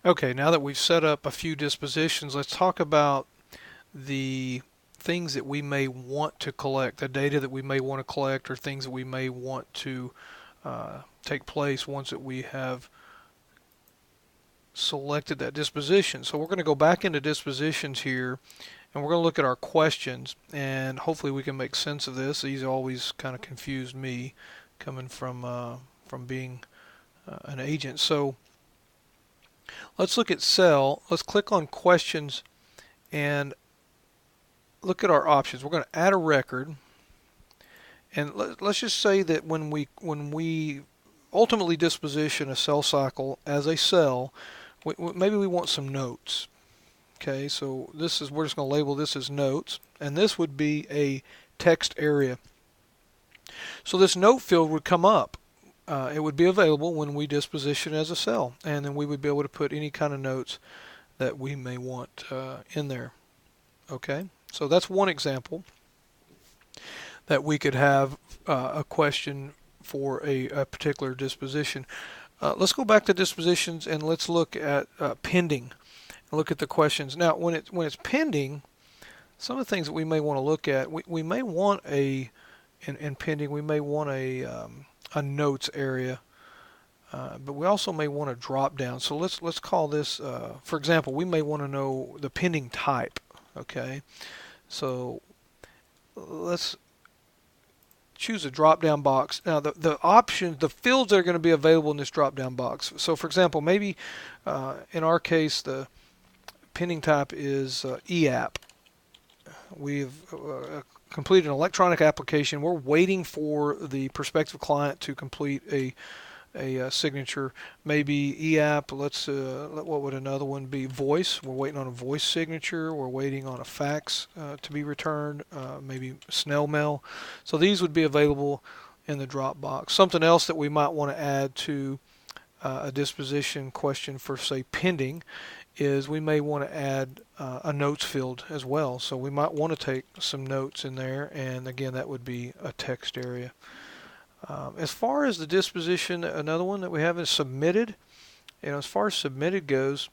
Okay, now that we've set up a few dispositions, let's talk about the things that we may want to collect, the data that we may want to collect, or things that we may want to take place once that we have selected that disposition. So we're going to go back into dispositions here, and we're going to look at our questions, and hopefully we can make sense of this. These always kind of confused me coming from being an agent. So let's look at cell. Let's click on questions and look at our options. We're going to add a record, and let's just say that when we ultimately disposition a cell cycle as a cell, maybe we want some notes. Okay, so we're just going to label this as notes, and this would be a text area. So this note field would come up. It would be available when we disposition as a cell, and then we would be able to put any kind of notes that we may want in there. Okay, so that's one example that we could have a question for a particular disposition. Let's go back to dispositions and let's look at pending. Look at the questions. Now, when it's pending, some of the things that we may want to look at, we may want in pending, we may want a notes area, but we also may want a drop down. So let's call this, for example, we may want to know the pending type. Okay, so let's choose a drop down box. Now the options, the fields that are going to be available in this drop down box. So for example, maybe in our case the pending type is EAP. We've completed an electronic application. We're waiting for the prospective client to complete a signature. Maybe EAP. What would another one be? Voice. We're waiting on a voice signature. We're waiting on a fax to be returned. Maybe snail mail. So these would be available in the drop box. Something else that we might want to add to a disposition question for, say, pending, is we may want to add a notes field as well. So we might want to take some notes in there, and again, that would be a text area. As far as the disposition, another one that we have is submitted. As far as submitted goes,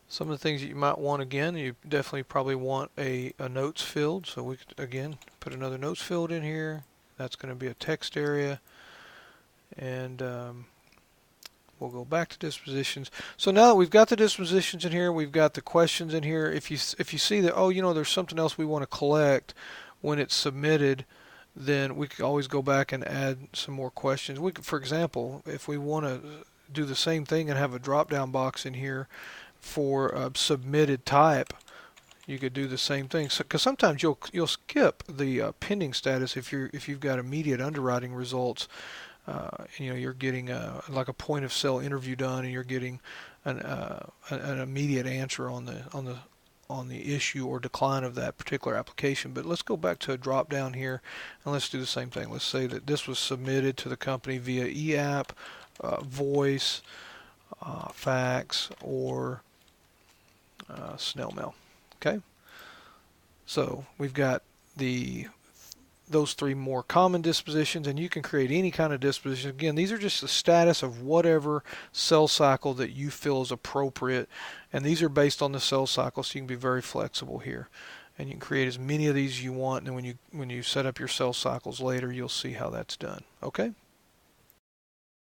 some of the things that you might want, again, you definitely probably want a notes field. So we could, again, put another notes field in here. That's going to be a text area. And we'll go back to dispositions. So now that we've got the dispositions in here, we've got the questions in here. If you see that, oh, there's something else we want to collect when it's submitted, then we could always go back and add some more questions. We could, for example, if we want to do the same thing and have a drop-down box in here for a submitted type, you could do the same thing. Because sometimes you'll skip the pending status if you've got immediate underwriting results. You're getting like a point of sale interview done, and you're getting an immediate answer on the issue or decline of that particular application. But let's go back to a drop down here, and let's do the same thing. Let's say that this was submitted to the company via EAP, voice, fax, or snail mail. Okay, so we've got those three more common dispositions, and you can create any kind of disposition. Again, these are just the status of whatever cell cycle that you feel is appropriate, and these are based on the cell cycle, so you can be very flexible here, and you can create as many of these as you want, and when you set up your cell cycles later, you'll see how that's done. Okay.